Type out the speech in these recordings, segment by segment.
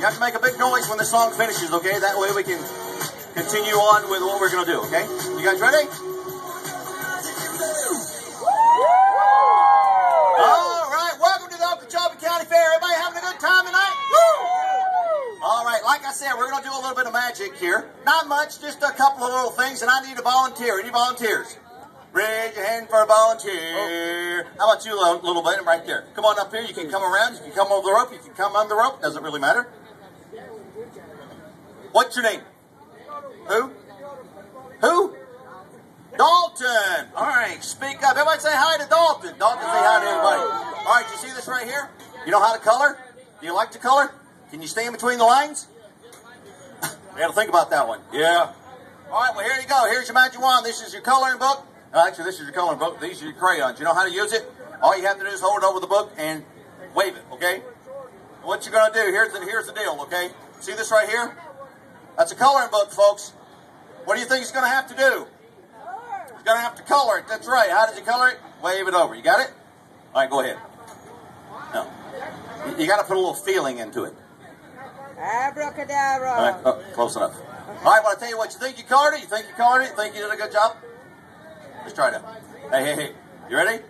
You have to make a big noise when the song finishes, okay? That way we can continue on with what we're going to do, okay? You guys ready? All right, welcome to the Okeechobee County Fair. Everybody having a good time tonight? All right, like I said, we're going to do a little bit of magic here. Not much, just a couple of little things, and I need a volunteer. Any volunteers? Raise your hand for a volunteer. How about you, little buddy, right there? Come on up here. You can come around. You can come over the rope. You can come under the rope. Doesn't really matter. What's your name? Who? Who? Dalton. All right, speak up. Everybody say hi to Dalton. Dalton, say hi to everybody. All right, you see this right here? You know how to color? Do you like to color? Can you stay in between the lines? You got to think about that one. Yeah. All right, well, here you go. Here's your magic wand. This is your coloring book. Actually, this is your coloring book. These are your crayons. You know how to use it? All you have to do is hold it over the book and wave it, okay? What you're going to do, here's the deal, okay? See this right here? That's a coloring book, folks. What do you think he's going to have to do? He's going to have to color it. That's right. How does he color it? Wave it over. You got it? All right, go ahead. No. You got to put a little feeling into it. Abracadabra. All right, oh, close enough. All right, well, I'll tell you what. You think you colored it? You think you colored it? You think you did a good job? Let's try it out. Hey. You ready?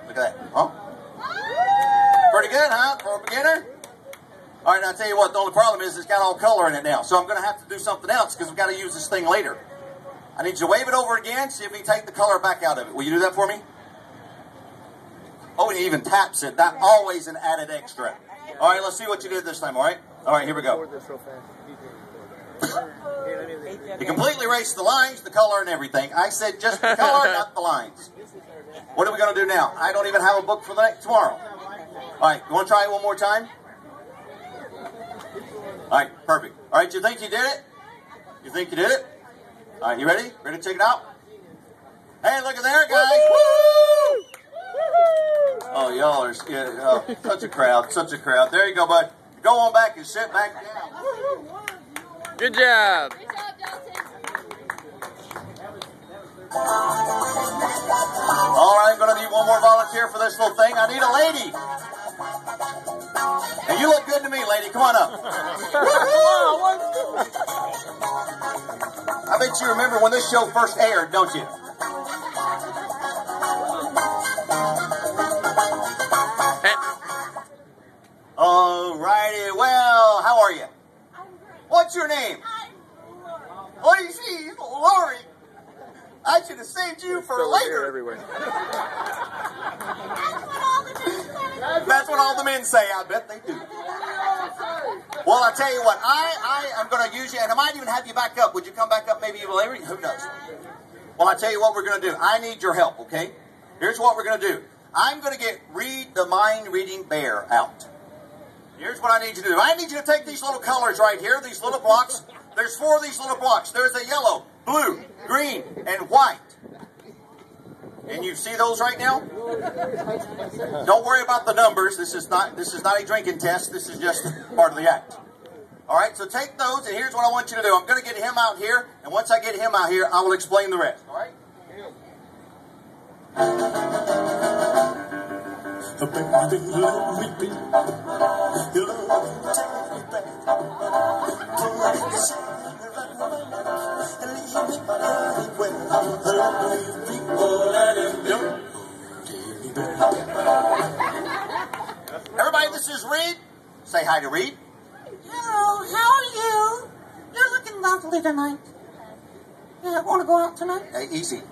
Look at that. Huh? Pretty good, huh? For a beginner? All right, now I'll tell you what. The only problem is it's got all color in it now. So I'm going to have to do something else because we've got to use this thing later. I need you to wave it over again. See if we can take the color back out of it. Will you do that for me? Oh, and he even taps it. That's always an added extra. All right, let's see what you did this time, all right? All right, here we go. You completely erased the lines, the color, and everything. I said just the color, not the lines. What are we going to do now? I don't even have a book for tomorrow. All right, you want to try it one more time? All right, perfect. All right, you think you did it? You think you did it? All right, you ready? Ready to check it out? Hey, look at there, guys. Woo! Oh, y'all are such a crowd, such a crowd. There you go, bud. Go on back and sit back down. Good job. Good job, Dalton. All right, I'm going to need one more volunteer for this little thing. I need a lady. And you look good to me, lady. Come on up. I bet you remember when this show first aired, don't you? All righty. Well, how are you? What's your name? Oh, she's Lori. I should have saved you for later. Everywhere. That's what all the men say. I bet they do. Well, I tell you what. I am going to use you, and I might even have you back up. Would you come back up maybe even later? Who knows? Well, I tell you what we're going to do. I need your help, okay? Here's what we're going to do. I'm going to Read the mind-reading bear out. Here's what I need you to do. I need you to take these little colors right here, these little blocks. There's 4 of these little blocks. There's a yellow, blue, green, and white. And you see those right now? Don't worry about the numbers. This is not a drinking test. This is just part of the act. All right, so take those, and here's what I want you to do. I'm going to get him out here, and once I get him out here, I will explain the rest. All right? Everybody, this is Reed. Say hi to Reed. Hello, how are you? You're looking lovely tonight. You want to go out tonight? Hey, easy.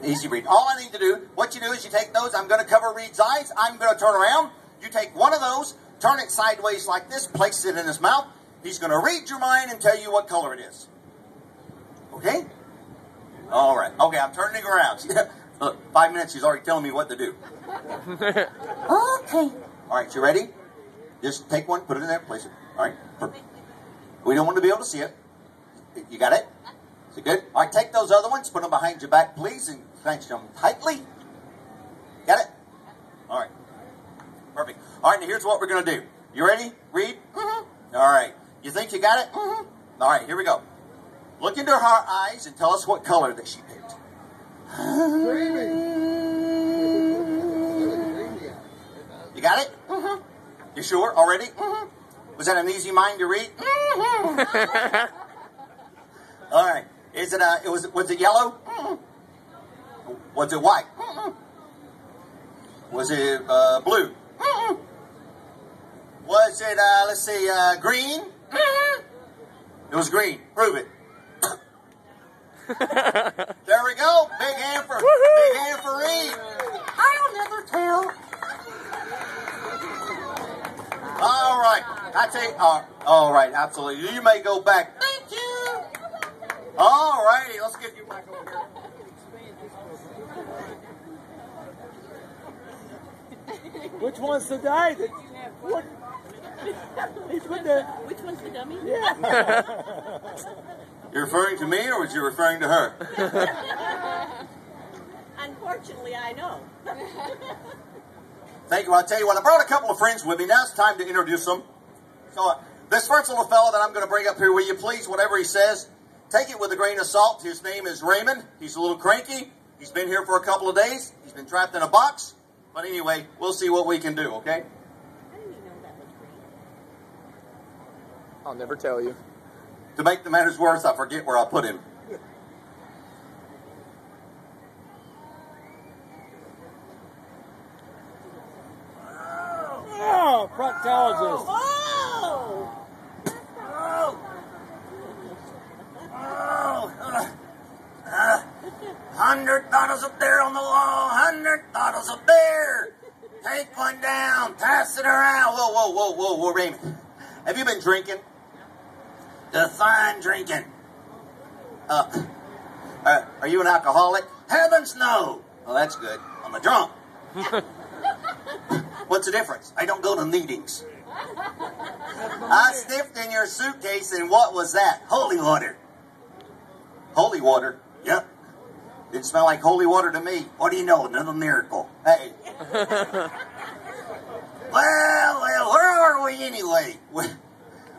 Easy, Reed. All I need to do, what you do is you take those. I'm going to cover Reed's eyes. I'm going to turn around. You take one of those, turn it sideways like this, place it in his mouth. He's going to read your mind and tell you what color it is. Okay? All right. Okay, I'm turning around. Look, 5 minutes, he's already telling me what to do. Okay. All right, you ready? Just take one, put it in there, place it. All right, perfect. We don't want to be able to see it. You got it? Is it good? All right, take those other ones, put them behind your back, please, and clench them tightly. Got it? All right. Perfect. All right, now here's what we're going to do. You ready? Read? Mm-hmm. All right. You think you got it? Mm-hmm. All right, here we go. Look into her eyes and tell us what color that she picked. You got it? Mm-hmm. You sure? Already? Mm-hmm. Was that an easy mind to read? All right. Was it yellow? Was it white? Was it blue? Was it, let's see, green? It was green. Prove it. There we go. Big hand for Reed. I'll never tell. All right. I tell you, all right, absolutely. You may go back. Thank you. All righty. Let's get you back over here. Which one's the guy that... What? He put the... Which one's the dummy? Yeah. You're referring to me, or was you referring to her? Unfortunately, I know. Thank you. I'll tell you what, I brought a couple of friends with me. Now it's time to introduce them. So this first little fellow that I'm going to bring up here, will you please, whatever he says, take it with a grain of salt. His name is Raymond. He's a little cranky. He's been here for a couple of days. He's been trapped in a box. But anyway, we'll see what we can do, okay? I didn't even know that was green. I'll never tell you. To make the matters worse, I forget where I put him. Oh, proctologist. Oh! 100 bottles of beer on the wall, 100 bottles of beer. Take one down, pass it around. Whoa, Raymond. Have you been drinking? Define drinking. Are you an alcoholic? Heavens no. Well, that's good. I'm a drunk. What's the difference? I don't go to meetings. I sniffed in your suitcase, and what was that? Holy water. Holy water? Yep. Didn't smell like holy water to me. What do you know? Another miracle. Hey. Well, where are we anyway? What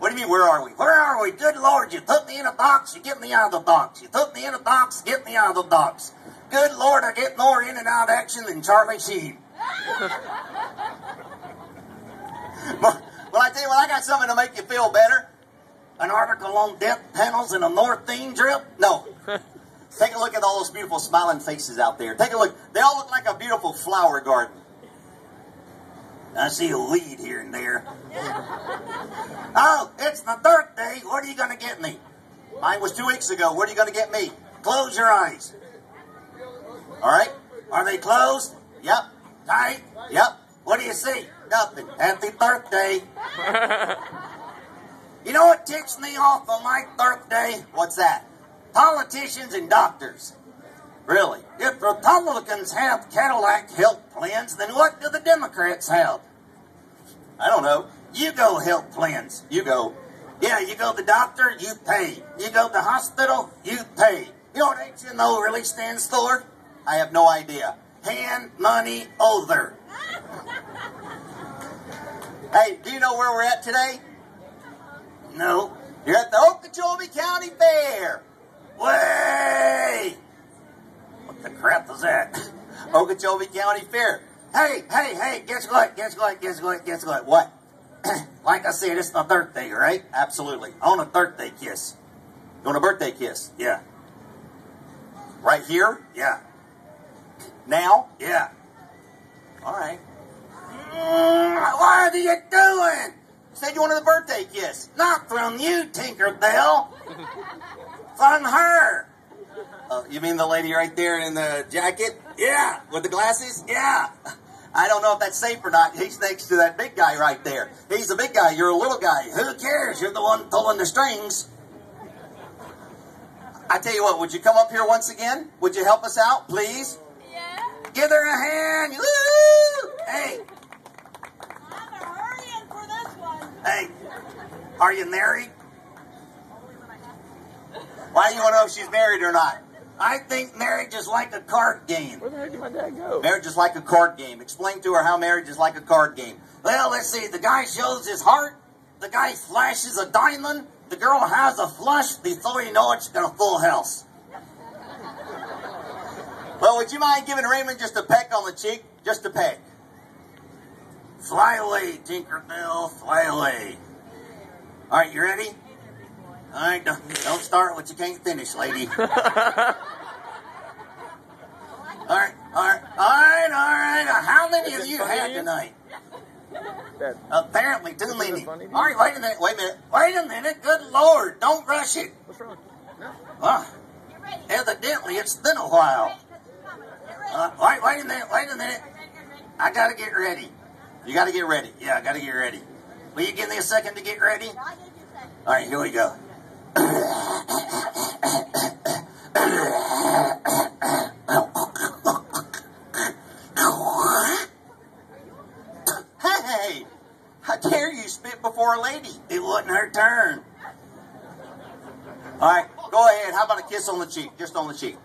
do you mean, where are we? Where are we? Good Lord, you put me in a box, you get me out of the box. You put me in a box, get me out of the box. Good Lord, I get more in and out action than Charlie Sheen. Well, I tell you what, I got something to make you feel better. An article on death panels in a morphine drip? No. Take a look at all those beautiful smiling faces out there. Take a look. They all look like a beautiful flower garden. I see a weed here and there. Oh, it's my birthday. What are you going to get me? Mine was 2 weeks ago. What are you going to get me? Close your eyes. All right. Are they closed? Yep. Tight? Yep. What do you see? Nothing. Happy birthday. You know what ticks me off on my birthday? What's that? Politicians and doctors. Really? If Republicans have Cadillac health plans, then what do the Democrats have? I don't know. You go health plans. You go. Yeah, you go to the doctor, you pay. You go to the hospital, you pay. You know what HMO really stands for? I have no idea. Hand money over. Hey, do you know where we're at today? No. You're at the Okeechobee County Fair. Way! What the crap is that? Okeechobee County Fair. Hey, guess what? What? Like I said, it's my birthday, right? Absolutely. I want a birthday kiss. You want a birthday kiss? Yeah. Right here? Yeah. Now? Yeah. All right. What are you doing? You said you wanted a birthday kiss. Not from you, Tinkerbell. From her. You mean the lady right there in the jacket? Yeah. With the glasses? Yeah. I don't know if that's safe or not. He's next to that big guy right there. He's the big guy. You're a little guy. Who cares? You're the one pulling the strings. I tell you what, would you come up here once again? Would you help us out, please? Yeah. Give her a hand. Woo! Hey. I'm hurrying for this one. Hey. Are you married? Why do you want to know if she's married or not? I think marriage is like a card game. Where the heck did my dad go? Marriage is like a card game. Explain to her how marriage is like a card game. Well, let's see. The guy shows his heart. The guy flashes a diamond. The girl has a flush. Before you know it, she's got a full house. Well, would you mind giving Raymond just a peck on the cheek? Just a peck. Fly away, Tinkerbell. Fly away. All right, you ready? All right, don't start what you can't finish, lady. All right. How many of you had tonight? Apparently too many. All right, wait a minute. Good Lord, don't rush it. What's wrong? Evidently, it's been a while. Wait a minute. I got to get ready. You got to get ready. Yeah, I got to get ready. Will you give me a second to get ready? All right, here we go. Hey, how dare you spit before a lady? It wasn't her turn. All right, go ahead. How about a kiss on the cheek? Just on the cheek.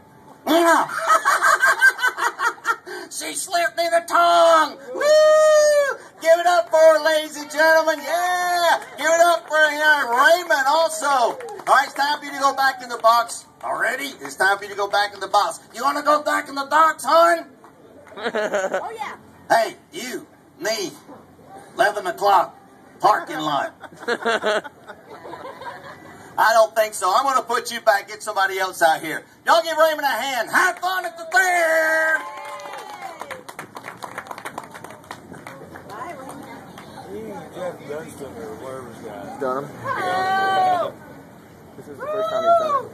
She slipped me the tongue. Woo! Give it up for her, ladies and gentlemen. Yeah! Give it up for Raymond also. All right, it's time for you to go back in the box. Already? It's time for you to go back in the box. You want to go back in the box, hon? Oh, yeah. Hey, you, me, 11 o'clock, parking lot. I don't think so. I'm going to put you back, get somebody else out here. Y'all give Raymond a hand. Have fun at the fair! Jeff Dunston or whatever's that. Dunham. Oh. This is the first time he's done it.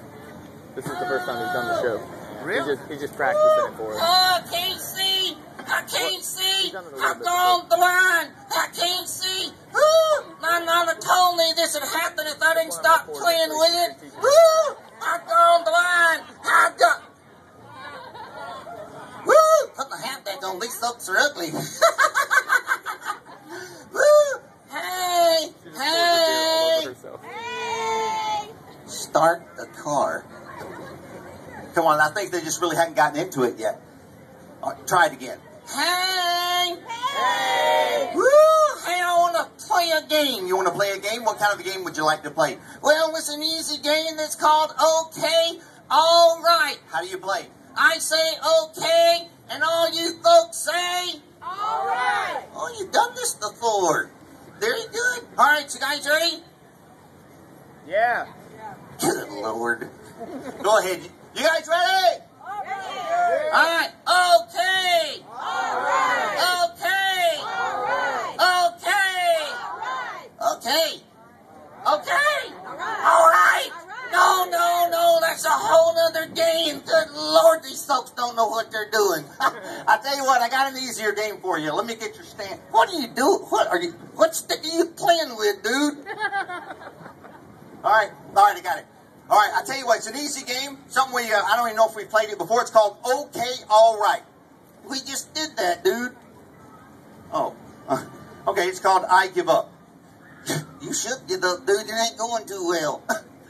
This is the first time he's done the show. Really? He's just practicing it for us. I can't see. I can't see. He's done it a little I've bit gone the line. I can't see. Woo! My mama told me this would happen if I didn't stop playing with it. Woo! I've gone the line. I've got. Woo! Put my hat back on. These folks are ugly. Woo! Hey! Hey! Hey. Start the car. Come on, I think they just really haven't gotten into it yet. All right, try it again. Hey! Hey. Woo! Hey, I want to play a game. You want to play a game? What kind of a game would you like to play? Well, it's an easy game that's called Okay, All Right. How do you play? I say okay, and all you folks say... All right. Oh, you've done this before. Very good. All right, you guys ready? Yeah. Good Lord. Go ahead. You guys ready? All right. All right. Okay. All right. Okay. All right. Okay. All right. Okay. Okay. All right. All right. All right. No. That's a whole other game. Good Lord, these folks don't know what they're doing. I tell you what, I got an easier game for you. Let me get your stand. What are you doing? What stick are you playing with, dude? All right, I got it. All right, I tell you what, it's an easy game. Something I don't even know if we've played it before. It's called Okay, All Right. We just did that, dude. Oh, okay, it's called I Give Up. You should give up, dude. It ain't going too well.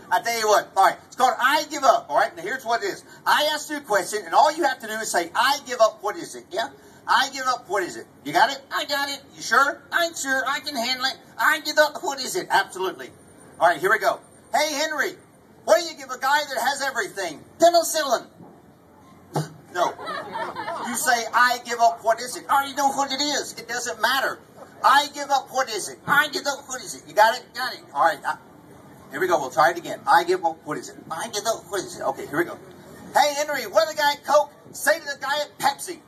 I tell you what, all right, it's called I Give Up, all right? Now, here's what it is. I ask you a question, and all you have to do is say, I give up, what is it, yeah? I give up, what is it? You got it? I got it. You sure? I'm sure. I can handle it. I give up, what is it? Absolutely. All right, here we go. Hey, Henry, what do you give a guy that has everything? Penicillin. No. You say, I give up, what is it? I already know what it is. It doesn't matter. I give up, what is it? I give up, what is it? You got it? Got it. All right. Here we go. We'll try it again. I give up, what is it? I give up, what is it? Okay, here we go. Hey, Henry, what did the guy at Coke say to the guy at Pepsi?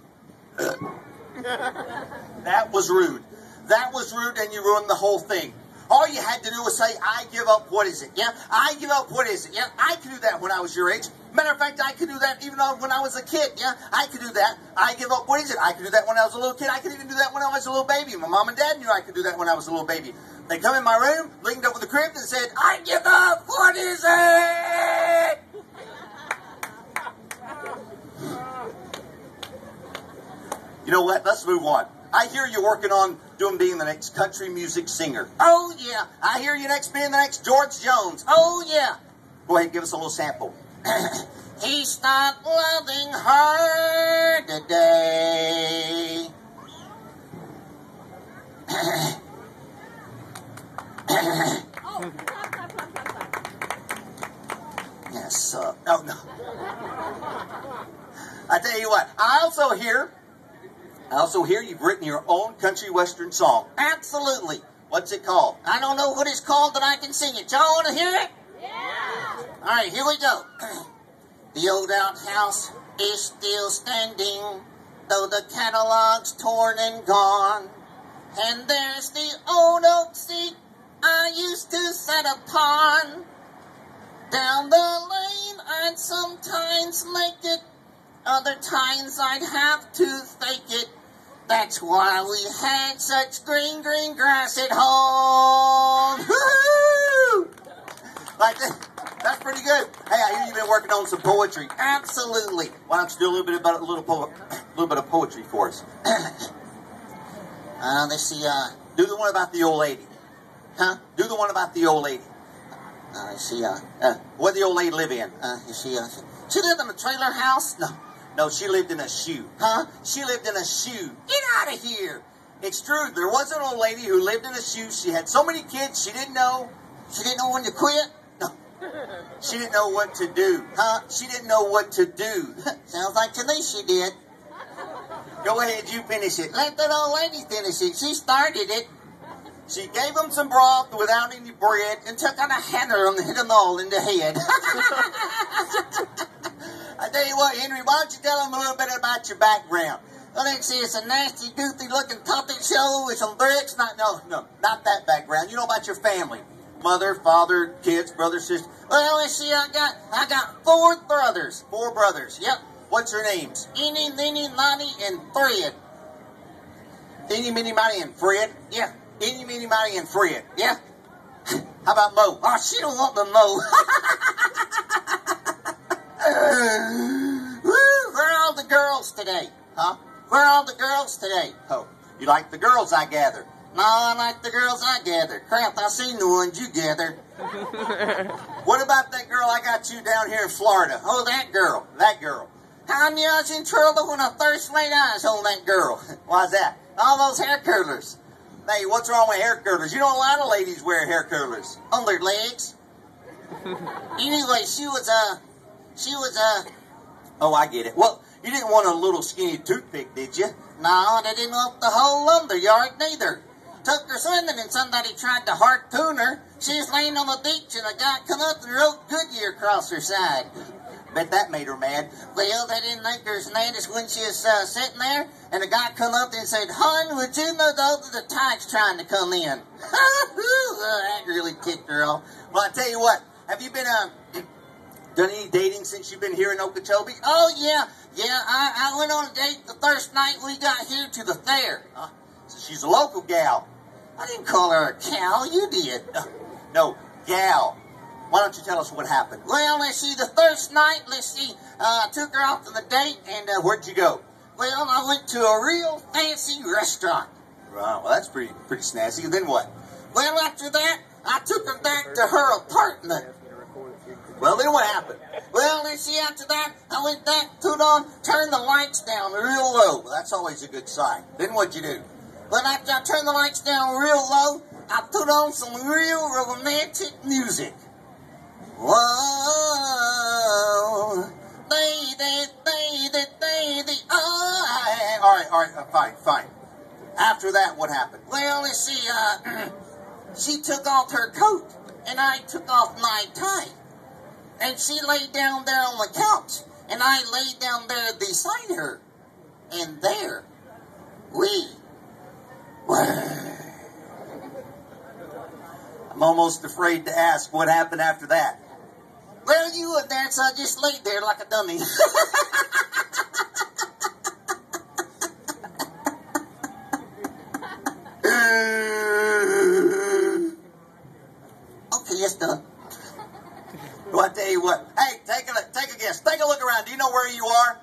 That was rude. That was rude, and you ruined the whole thing. All you had to do was say, I give up, what is it? Yeah, I give up, what is it? Yeah, I could do that when I was your age. Matter of fact, I could do that even when I was a kid. Yeah, I could do that. I give up, what is it? I could do that when I was a little kid. I could even do that when I was a little baby. My mom and dad knew I could do that when I was a little baby. They come in my room, leaned over the crib, and said, I give up, what is it? You know what? Let's move on. I hear you're working on being the next country music singer. Oh, yeah. I hear you being the next George Jones. Oh, yeah. Go ahead and give us a little sample. He stopped loving her today. Yes, oh, no. I tell you what, I also hear you've written your own country western song. Absolutely. What's it called? I don't know what it's called, but I can sing it. Y'all want to hear it? Yeah. All right, here we go. The old outhouse is still standing, though the catalog's torn and gone. And there's the old oak seat I used to sit upon. Down the lane I'd sometimes make it, other times I'd have to fake it. That's why we had such green, green grass at home. Woo-hoo! Like that. That's pretty good. Hey, I hear you've been working on some poetry. Absolutely. Why don't you do a little bit of poetry for us? Let's see. Do the one about the old lady. Huh? Do the one about the old lady. Let's see. What did the old lady live in? She lived in a trailer house. No, she lived in a shoe. Huh? She lived in a shoe. Get out of here. It's true. There was an old lady who lived in a shoe. She had so many kids, she didn't know. She didn't know when to quit. No. She didn't know what to do. Huh? She didn't know what to do. Sounds like to me she did. Go ahead, you finish it. Let that old lady finish it. She started it. She gave them some broth without any bread and took out a hammer and hit them all in the head. I tell you what, Henry, why don't you tell them a little bit about your background? Well, let's see, it's a nasty, goofy-looking puppet show with some bricks. No, not that background. You know about your family. Mother, father, kids, brother, sister. Well, let's see, I got 4 brothers. 4 brothers, yep. What's their names? Eeny, Meeny, Monty, and Fred. Eeny, Meeny, Monty, and Fred? Yeah. Eeny, Meeny, Monty, and Fred. Yeah. How about Mo? Oh, she don't want the Mo. Woo, where are all the girls today? Huh? Where are all the girls today? Oh, you like the girls, I gather. No, I like the girls I gather. Crap, I seen the ones you gather. What about that girl I got you down here in Florida? Oh, that girl. That girl. How many I was in trouble when I first laid eyes on that girl? Why's that? All those hair curlers. Hey, what's wrong with hair curlers? You know, a lot of ladies wear hair curlers on their legs. Anyway, she was oh, I get it. Well, you didn't want a little skinny toothpick, did you? No, they didn't want the whole lumber yard neither. Took her swimming and somebody tried to harpoon her. She was laying on the beach and a guy come up and wrote Goodyear across her side. Bet that made her mad. Well, they didn't make her as mad as when she was sitting there, and the guy come up and said, "Hon, would you know the tide's trying to come in?" That really ticked her off. Well, I tell you what, have you been done any dating since you've been here in Okeechobee? Oh, yeah. I went on a date the first night we got here to the fair. So she's a local gal. I didn't call her a cow. You did. No, gal. Why don't you tell us what happened? Well, let's see, the first night, I took her out to the date, and where'd you go? Well, I went to a real fancy restaurant. Wow, well, that's pretty snazzy. Then what? Well, after that, I took her back to her apartment. Well, then what happened? Well, let's see, after that, I went back, turned the lights down real low. Well, that's always a good sign. Then what'd you do? Well, after I turned the lights down real low, I put on some real romantic music. Whoa, lady, oh. All right, fine. After that, what happened? Well, let's see, she took off her coat, and I took off my tie. And she laid down there on the couch, and I laid down there beside her. And there we were. I'm almost afraid to ask what happened after that. Well, you were there, so I just laid there like a dummy. Okay, it's done. Well, I tell you what. Hey, take a guess. Take a look around. Do you know where you are?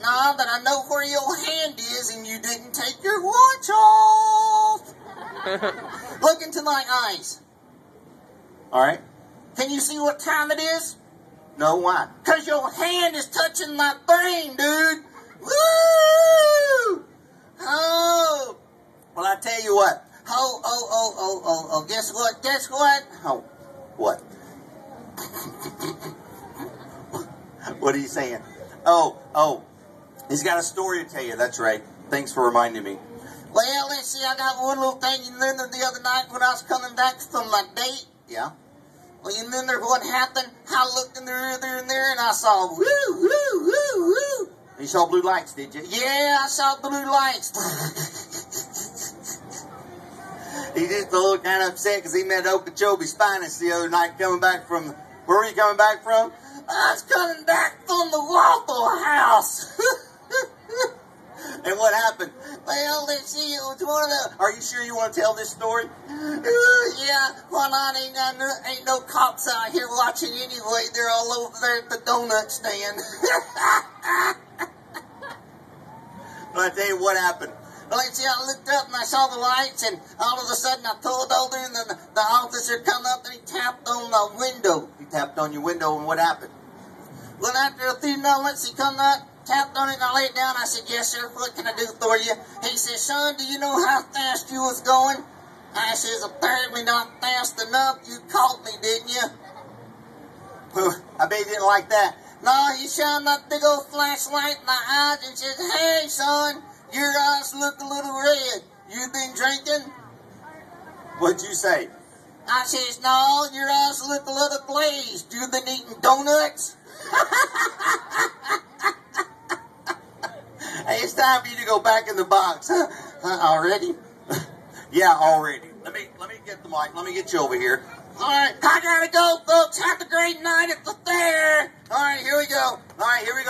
No, but I know where your hand is, and you didn't take your watch off. Look into my eyes. All right. Can you see what time it is? No, why? Because your hand is touching my brain, dude. Woo! Oh. Well, I tell you what. Oh, guess what? Oh, what? What are you saying? Oh, he's got a story to tell you. That's right. Thanks for reminding me. Well, let's see, I got one little thing. You remember the other night when I was coming back from my date? Yeah. Well, you remember what happened? I looked in the rear there and I saw, woo, woo, woo, woo. You saw blue lights, did you? Yeah, I saw blue lights. He's just a little kind of upset because he met Okeechobee Spinus the other night coming back from, where were you coming back from? I was coming back from the Waffle House. And what happened? Well, let's see, it was one of the... Are you sure you want to tell this story? Yeah, well, ain't no cops out here watching anyway. They're all over there at the donut stand. But I tell you what happened. Well, let's see, I looked up and I saw the lights, and all of a sudden I pulled over, and the officer come up and he tapped on my window. He tapped on your window, and what happened? Well, after a few moments, he come up, tapped on it, and I laid down. I said, yes, sir, what can I do for you? He said, son, do you know how fast you was going? I says, apparently not fast enough. You caught me, didn't you? I bet you didn't like that. No, he shined that big old flashlight in my eyes and says, hey, son, your eyes look a little red. You been drinking? What'd you say? I says, no, your eyes look a little glazed. You been eating donuts? Hey, it's time for you to go back in the box. Already? Yeah, already. Let me get the mic. Let me get you over here. All right, I gotta go, folks. Have a great night at the fair. All right, here we go. All right, here we go.